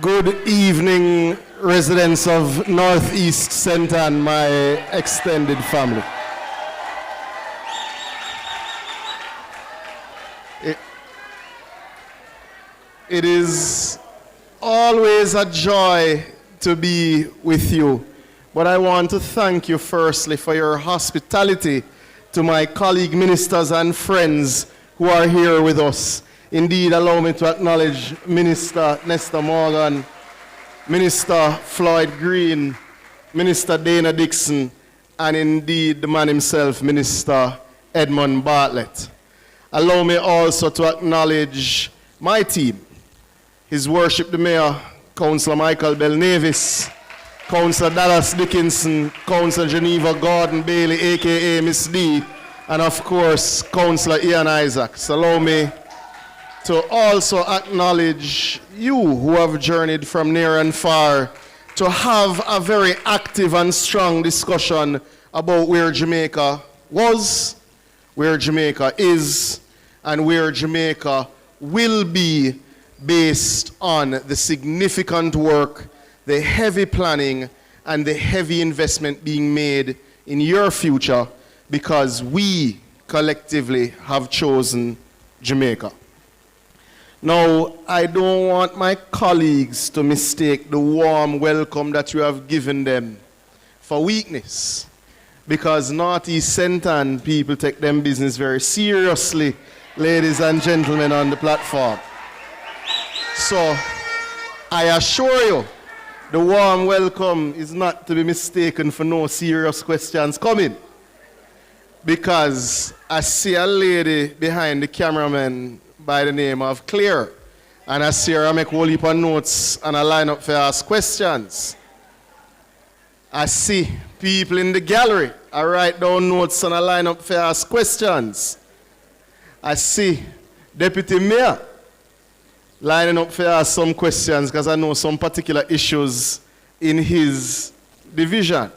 Good evening, residents of Northeast Center and my extended family. It is always a joy to be with you, but I want to thank you firstly for your hospitality to my colleague ministers and friends who are here with us. Indeed, allow me to acknowledge Minister Nestor Morgan, Minister Floyd Green, Minister Dana Dixon, and indeed the man himself, Minister Edmund Bartlett. Allow me also to acknowledge my team, His Worship the Mayor, Councillor Michael Bell-Navis, Councillor Dallas Dickinson, Councillor Geneva Gordon Bailey, a.k.a. Miss D, and of course, Councillor Ian Isaacs. Allow me to also acknowledge you who have journeyed from near and far to have a very active and strong discussion about where Jamaica was, where Jamaica is, and where Jamaica will be based on the significant work, the heavy planning, and the heavy investment being made in your future because we collectively have chosen Jamaica. Now, I don't want my colleagues to mistake the warm welcome that you have given them for weakness, because Northeast Center people take them business very seriously, ladies and gentlemen on the platform. So, I assure you, the warm welcome is not to be mistaken for no serious questions coming, because I see a lady behind the cameraman by the name of Claire, and I see her make a whole heap of notes and I line up for ask questions. I see people in the gallery, I write down notes and I line up for ask questions. I see Deputy Mayor lining up for ask some questions because I know some particular issues in his division.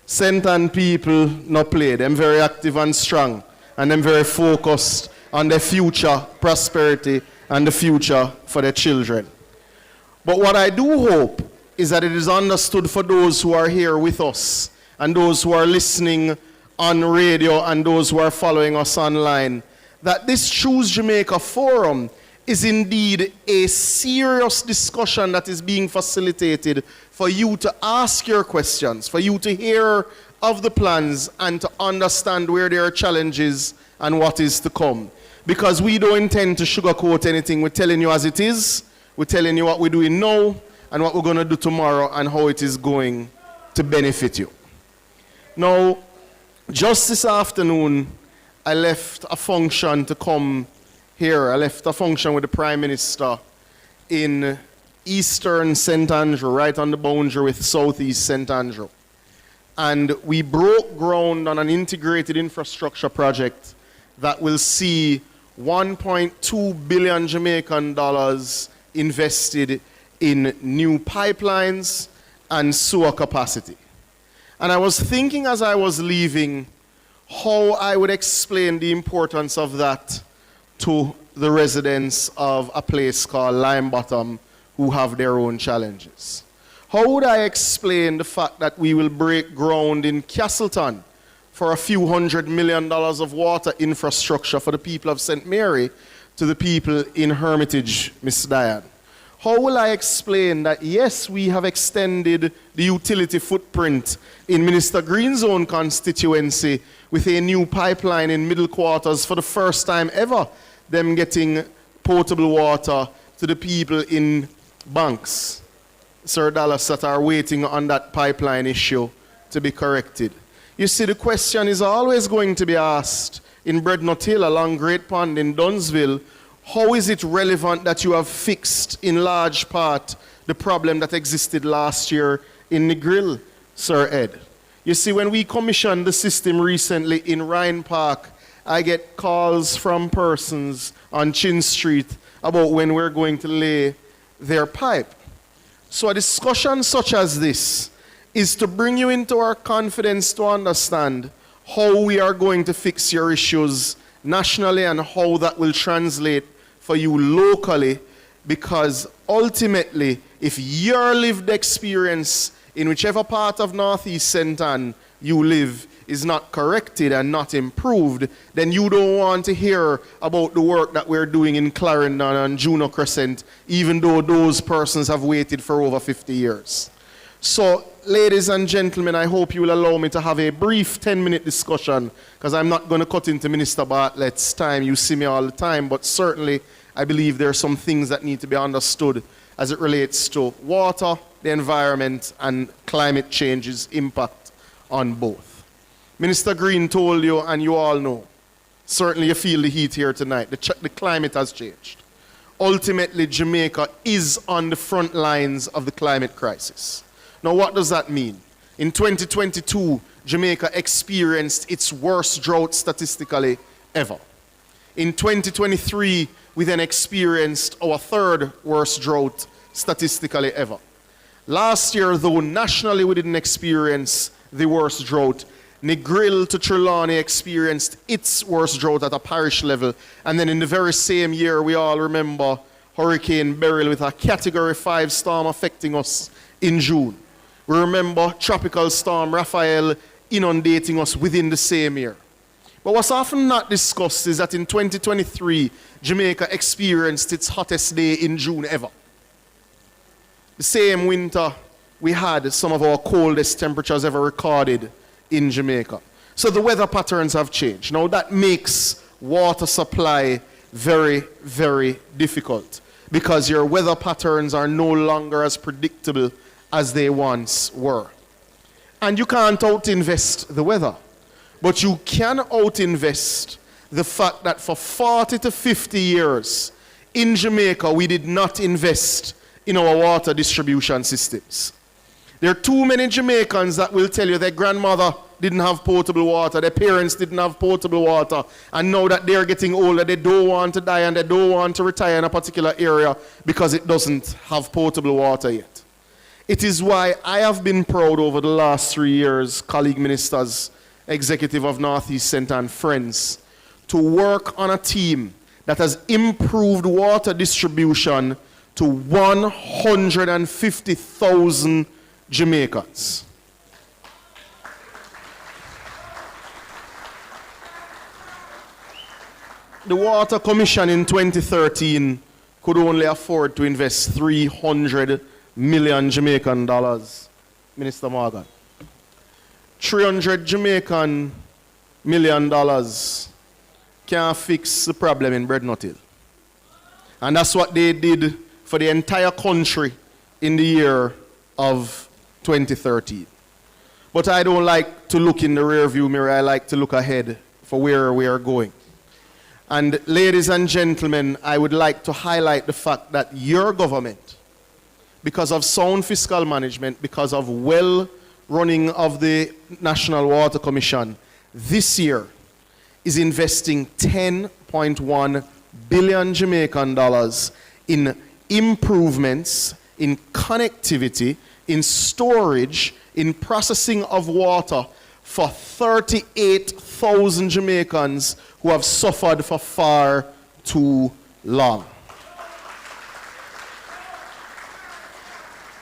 Senton people not play, them very active and strong, and them very focused on their future prosperity and the future for their children. But what I do hope is that it is understood for those who are here with us and those who are listening on radio and those who are following us online, that this Choose Jamaica Forum is indeed a serious discussion that is being facilitated for you to ask your questions, for you to hear of the plans and to understand where there are challenges and what is to come. Because we don't intend to sugarcoat anything. We're telling you as it is. We're telling you what we're doing now and what we're going to do tomorrow and how it is going to benefit you. Now, just this afternoon, I left a function to come here. I left a function with the Prime Minister in Eastern St. Andrew, right on the boundary with Southeast St. Andrew. And we broke ground on an integrated infrastructure project that will see 1.2 billion Jamaican dollars invested in new pipelines and sewer capacity. And I was thinking as I was leaving how I would explain the importance of that to the residents of a place called Lime Bottom who have their own challenges. How would I explain the fact that we will break ground in Castleton for a few $100 million of water infrastructure for the people of St. Mary to the people in Hermitage, Miss Diane? How will I explain that, yes, we have extended the utility footprint in Minister Green's own constituency with a new pipeline in Middle Quarters for the first time ever, them getting potable water to the people in Banks, Sir Dallas, that are waiting on that pipeline issue to be corrected. You see, the question is always going to be asked in Breadnut Hill, along Great Pond in Dunsville, how is it relevant that you have fixed in large part the problem that existed last year in Negril, Sir Ed? You see, when we commissioned the system recently in Rhine Park, I get calls from persons on Chin Street about when we're going to lay their pipe. So a discussion such as this is to bring you into our confidence to understand how we are going to fix your issues nationally and how that will translate for you locally, because ultimately if your lived experience in whichever part of Northeast St. Ann you live is not corrected and not improved, then you don't want to hear about the work that we're doing in Clarendon and Juno Crescent, even though those persons have waited for over 50 years. So, ladies and gentlemen, I hope you will allow me to have a brief 10-minute discussion, because I'm not going to cut into Minister Bartlett's time. You see me all the time, but certainly I believe there are some things that need to be understood as it relates to water, the environment, and climate change's impact on both. Minister Green told you, and you all know, certainly you feel the heat here tonight. The climate has changed. Ultimately, Jamaica is on the front lines of the climate crisis. Now, what does that mean? In 2022, Jamaica experienced its worst drought statistically ever. In 2023, we then experienced our third worst drought statistically ever. Last year, though, nationally we didn't experience the worst drought. Negril to Trelawney experienced its worst drought at a parish level. And then in the very same year, we all remember Hurricane Beryl with a Category 5 storm affecting us in June. We remember Tropical Storm Raphael inundating us within the same year. But what's often not discussed is that in 2023, Jamaica experienced its hottest day in June ever. The same winter, we had some of our coldest temperatures ever recorded in Jamaica. So the weather patterns have changed. Now that makes water supply very, very difficult, because your weather patterns are no longer as predictable as they once were. And you can't out-invest the weather, but you can out-invest the fact that for 40 to 50 years in Jamaica, we did not invest in our water distribution systems. There are too many Jamaicans that will tell you their grandmother didn't have potable water, their parents didn't have potable water, and now that they're getting older, they don't want to die and they don't want to retire in a particular area because it doesn't have potable water yet. It is why I have been proud over the last 3 years, colleague ministers, executive of Northeast St. Ann Friends, to work on a team that has improved water distribution to 150,000 Jamaicans. The Water Commission in 2013 could only afford to invest 300 million Jamaican dollars, Minister Morgan. 300 Jamaican million dollars can't fix the problem in Breadnut Hill. And that's what they did for the entire country in the year of 2013. But I don't like to look in the rearview mirror. I like to look ahead for where we are going. And ladies and gentlemen, I would like to highlight the fact that your government, because of sound fiscal management, because of well running of the National Water Commission, this year is investing 10.1 billion Jamaican dollars in improvements, in connectivity, in storage, in processing of water for 38,000 Jamaicans who have suffered for far too long.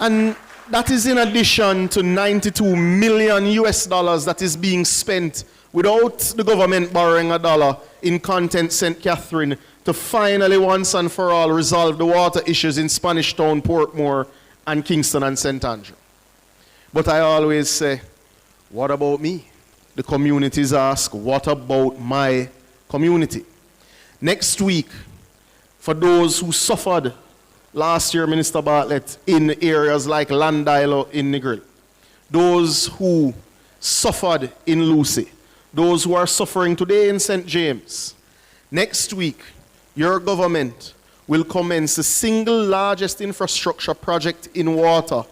And that is in addition to 92 million US dollars that is being spent without the government borrowing a dollar in Content St. Catherine to finally once and for all resolve the water issues in Spanish Town, Portmore, and Kingston and St. Andrew. But I always say, what about me? The communities ask, what about my community? Next week, for those who suffered last year, Minister Bartlett, in areas like Landilo in Negril, those who suffered in Lucy, those who are suffering today in St. James, next week, your government will commence the single largest infrastructure project in water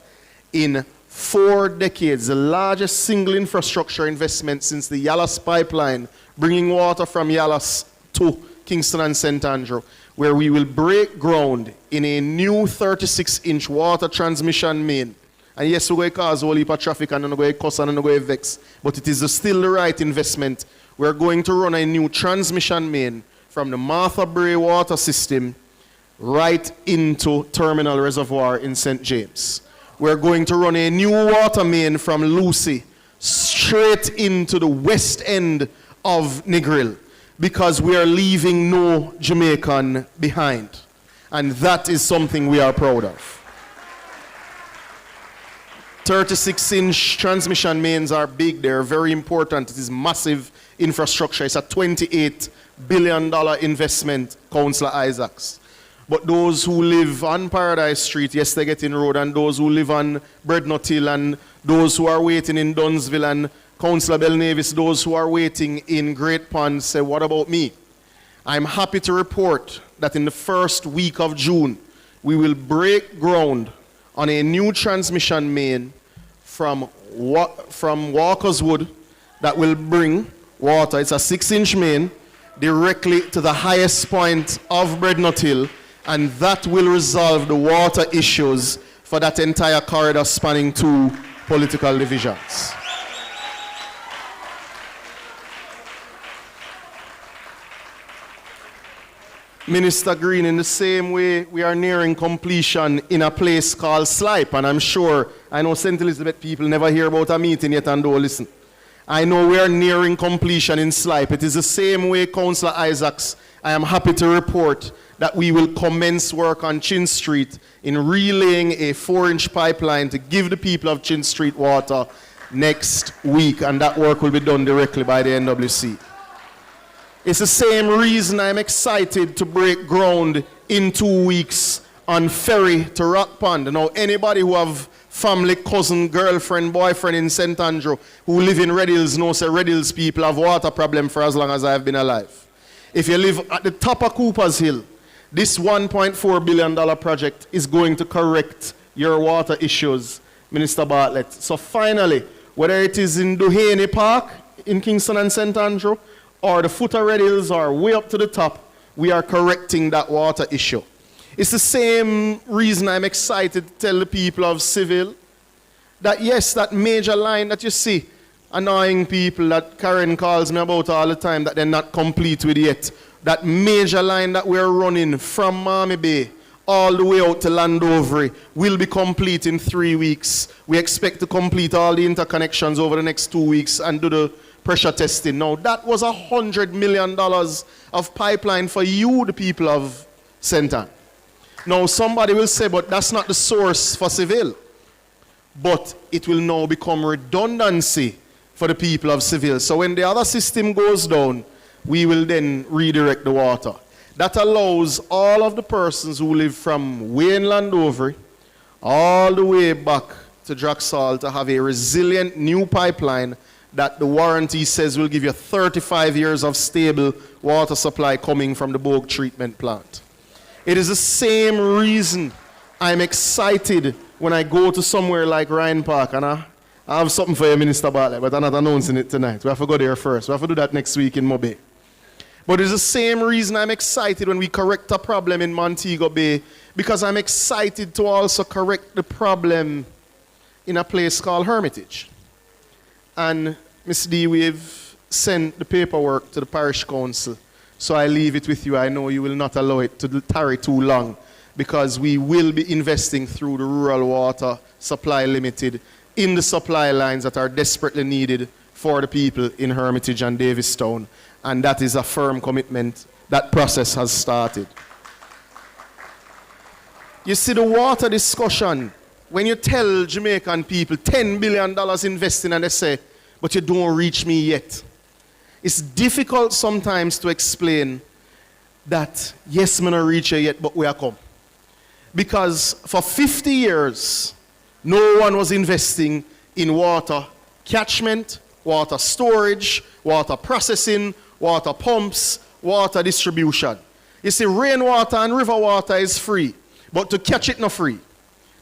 in 4 decades, the largest single infrastructure investment since the Yallas pipeline, bringing water from Yallas to Kingston and St. Andrew, where we will break ground in a new 36-inch water transmission main. And yes, we're going to cause a whole heap of traffic and we're going to cost and we're going to vex, but it is still the right investment. We're going to run a new transmission main from the Martha Bray water system right into Terminal Reservoir in St. James. We're going to run a new water main from Lucy straight into the west end of Negril, because we are leaving no Jamaican behind. And that is something we are proud of. 36-inch transmission mains are big. They're very important. It is massive infrastructure. It's a $28 billion investment, Councillor Isaacs. But those who live on Paradise Street, yes, they get in road, and those who live on Breadnut Hill, and those who are waiting in Dunsville, and Councillor Belnavis, those who are waiting in Great Pond, say, what about me? I'm happy to report that in the first week of June, we will break ground on a new transmission main from Walker's Wood that will bring water. It's a 6-inch main directly to the highest point of Breadnut Hill, and that will resolve the water issues for that entire corridor spanning 2 political divisions. Minister Green, in the same way, we are nearing completion in a place called Slipe, and I'm sure, I know St. Elizabeth people never hear about a meeting yet and don't listen. I know we are nearing completion in Slipe. It is the same way, Councillor Isaacs, I am happy to report that we will commence work on Chin Street in relaying a 4-inch pipeline to give the people of Chin Street water next week, and that work will be done directly by the NWC. It's the same reason I'm excited to break ground in 2 weeks on ferry to Rock Pond. Now, anybody who have family, cousin, girlfriend, boyfriend in St. Andrew who live in Red Hills knows that Red Hills people have water problem for as long as I've been alive. If you live at the top of Cooper's Hill, this $1.4 billion project is going to correct your water issues, Minister Bartlett. So finally, whether it is in Duhaney Park, in Kingston and St. Andrew, or the foot of Red Hills, or way up to the top, we are correcting that water issue. It's the same reason I'm excited to tell the people of Civil that yes, that major line that you see, annoying people that Karen calls me about all the time that they're not complete with yet, that major line that we're running from Miami Bay all the way out to Landovery will be complete in 3 weeks. We expect to complete all the interconnections over the next 2 weeks and do the pressure testing. Now, that was $100 million of pipeline for you, the people of St. Ann. Now, somebody will say, but that's not the source for Seville. But it will now become redundancy for the people of Seville. So when the other system goes down, we will then redirect the water. That allows all of the persons who live from Wayne Landovery all the way back to Draxall to have a resilient new pipeline that the warranty says will give you 35 years of stable water supply coming from the Bogue treatment plant. It is the same reason I'm excited when I go to somewhere like Ryan Park, and I have something for you, Minister Bartlett, but I'm not announcing it tonight. We have to go there first. We have to do that next week in Mobe. But it's the same reason I'm excited when we correct a problem in Montego Bay, because I'm excited to also correct the problem in a place called Hermitage. And Ms. D, we've sent the paperwork to the parish council, so I leave it with you. I know you will not allow it to tarry too long, because we will be investing through the Rural Water Supply Limited in the supply lines that are desperately needed for the people in Hermitage and Davistown. And that is a firm commitment. That process has started. You see, the water discussion, when you tell Jamaican people $10 billion investing and they say, but you don't reach me yet. It's difficult sometimes to explain that, yes, I'm not reach you yet, but we are come. Because for 50 years, no one was investing in water catchment, water storage, water processing, water pumps, water distribution. You see, rainwater and river water is free, but to catch it, not free.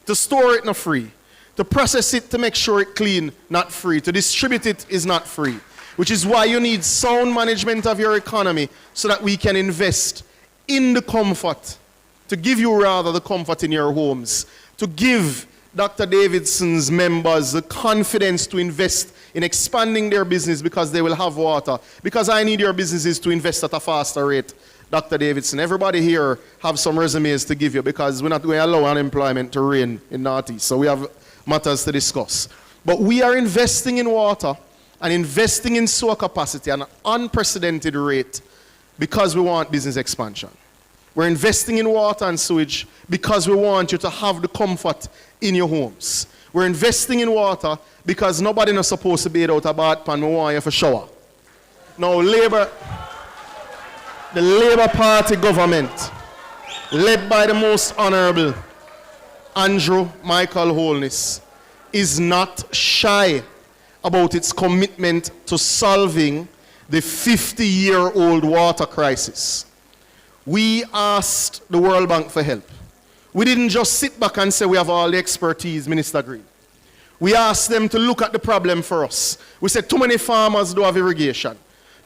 To store it, not free. To process it, to make sure it's clean, not free. To distribute it is not free. Which is why you need sound management of your economy so that we can invest in the comfort, to give you rather the comfort in your homes, to give Dr. Davidson's members the confidence to invest in expanding their business because they will have water. Because I need your businesses to invest at a faster rate. Dr. Davidson, everybody here have some resumes to give you because we're not going to allow unemployment to reign in Northeast. So we have matters to discuss. But we are investing in water and investing in sewer capacity at an unprecedented rate because we want business expansion. We're investing in water and sewage because we want you to have the comfort in your homes. We're investing in water because nobody is supposed to bathe out a bath pan. We want you for shower. Now, the Labour Party government, led by the most honorable Andrew Michael Holness, is not shy about its commitment to solving the 50-year-old water crisis. We asked the World Bank for help. We didn't just sit back and say we have all the expertise, Minister Green. We asked them to look at the problem for us. We said too many farmers don't have irrigation.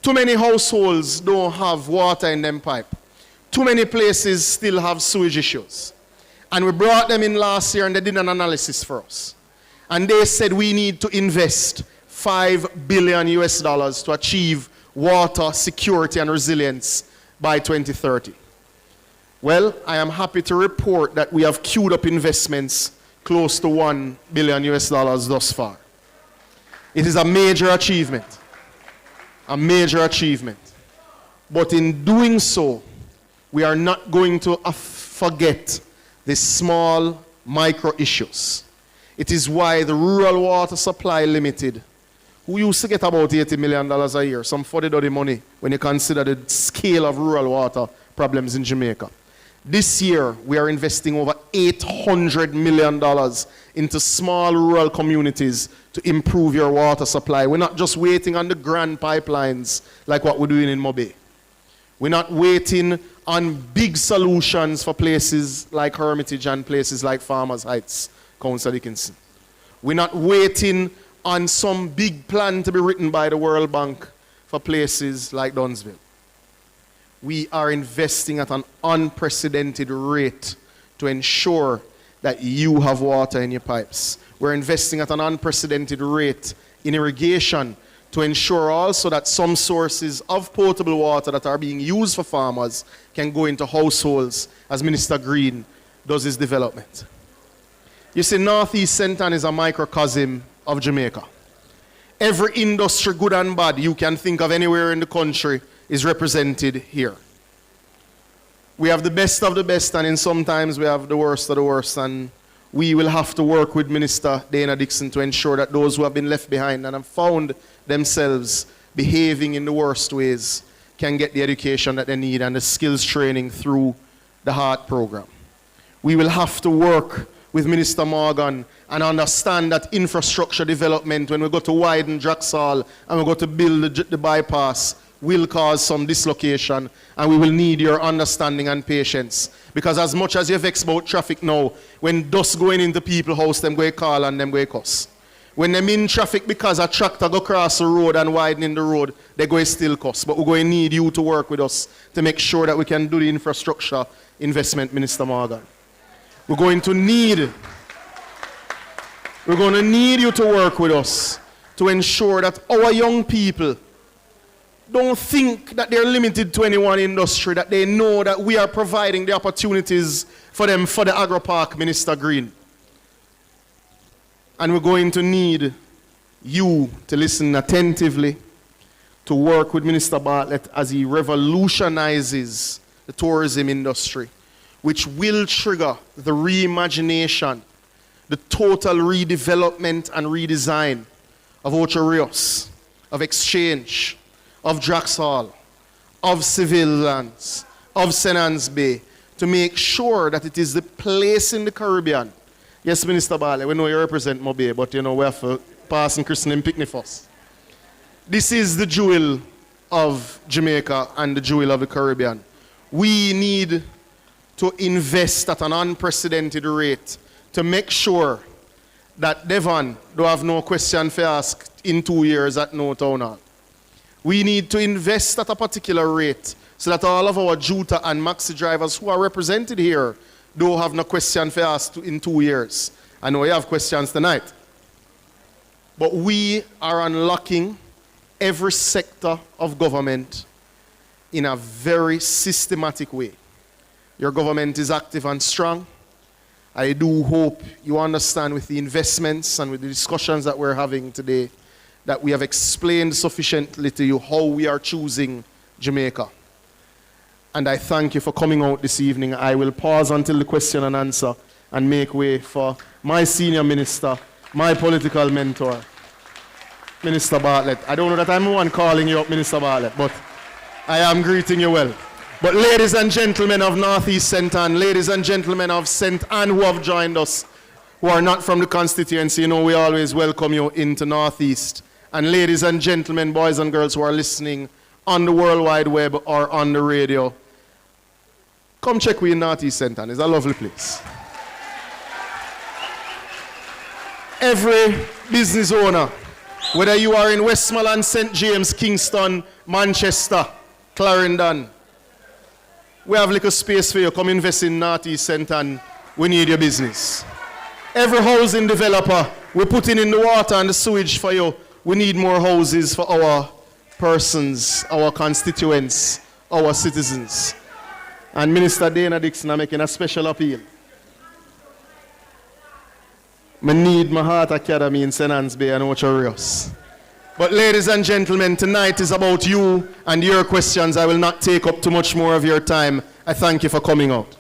Too many households don't have water in them pipe. Too many places still have sewage issues. And we brought them in last year and they did an analysis for us. And they said we need to invest $5 billion to achieve water security and resilience by 2030. Well, I am happy to report that we have queued up investments close to $1 billion thus far. It is a major achievement. A major achievement. But in doing so, we are not going to forget the small micro issues. It is why the Rural Water Supply Limited, who used to get about $80 million a year, some 40 dirty money when you consider the scale of rural water problems in Jamaica. This year, we are investing over $800 million into small rural communities to improve your water supply. We're not just waiting on the grand pipelines like what we're doing in Mobe. We're not waiting on big solutions for places like Hermitage and places like Farmers Heights, Councillor Dickinson. We're not waiting on some big plan to be written by the World Bank for places like Dunsville. We are investing at an unprecedented rate to ensure that you have water in your pipes. We're investing at an unprecedented rate in irrigation to ensure also that some sources of potable water that are being used for farmers can go into households as Minister Green does his development. You see, Northeast Centre is a microcosm of Jamaica. Every industry, good and bad, you can think of anywhere in the country is represented here. We have the best of the best, and then sometimes we have the worst of the worst, and we will have to work with Minister Dana Dixon to ensure that those who have been left behind and have found themselves behaving in the worst ways can get the education that they need and the skills training through the HEART program. We will have to work with Minister Morgan and understand that infrastructure development, when we go to widen Draxall and we go to build the bypass, will cause some dislocation, and we will need your understanding and patience. Because as much as you vex about traffic now, when dust going into people's house, them go call and them go cuss. When them in traffic because a tractor go across the road and widening the road, they go still cuss. But we're going to need you to work with us to make sure that we can do the infrastructure investment, Minister Morgan. We're going to need you to work with us to ensure that our young people don't think that they're limited to any one industry, that they know that we are providing the opportunities for them for the agro-park, Minister Green. And we're going to need you to listen attentively, to work with Minister Bartlett as he revolutionizes the tourism industry, which will trigger the reimagination, the total redevelopment and redesign of Ocho Rios, of Exchange, of Draxall, of Civil Lands, of St. Anne's Bay, to make sure that it is the place in the Caribbean. Yes, Minister Barley, we know you represent Mobe, but you know we have to pass and christen and picnic first. This is the jewel of Jamaica and the jewel of the Caribbean. We need to invest at an unprecedented rate to make sure that Devon don't have no question for ask in 2 years at no town hall. We need to invest at a particular rate so that all of our Juta and Maxi drivers who are represented here don't have no question for us in 2 years. I know you have questions tonight. But we are unlocking every sector of government in a very systematic way. Your government is active and strong. I do hope you understand with the investments and with the discussions that we're having today that we have explained sufficiently to you how we are choosing Jamaica. And I thank you for coming out this evening. I will pause until the question and answer and make way for my senior minister, my political mentor, Minister Bartlett. I don't know that I'm the one calling you up, Minister Bartlett, but I am greeting you well. But ladies and gentlemen of Northeast St. Ann, ladies and gentlemen of St. Ann who have joined us, who are not from the constituency, you know we always welcome you into Northeast. And ladies and gentlemen, boys and girls who are listening on the World Wide Web or on the radio, come check with Northeast St. Ann. It's a lovely place. Every business owner, whether you are in Westmoreland, St. James, Kingston, Manchester, Clarendon, we have little space for you. Come invest in Northeast St. Ann. We need your business. Every housing developer, we're putting in the water and the sewage for you. We need more houses for our persons, our constituents, our citizens. And Minister Dana Dixon are making a special appeal. I need my Heart Academy in St. Anne's Bay and Ocho Rios. But ladies and gentlemen, tonight is about you and your questions. I will not take up too much more of your time. I thank you for coming out.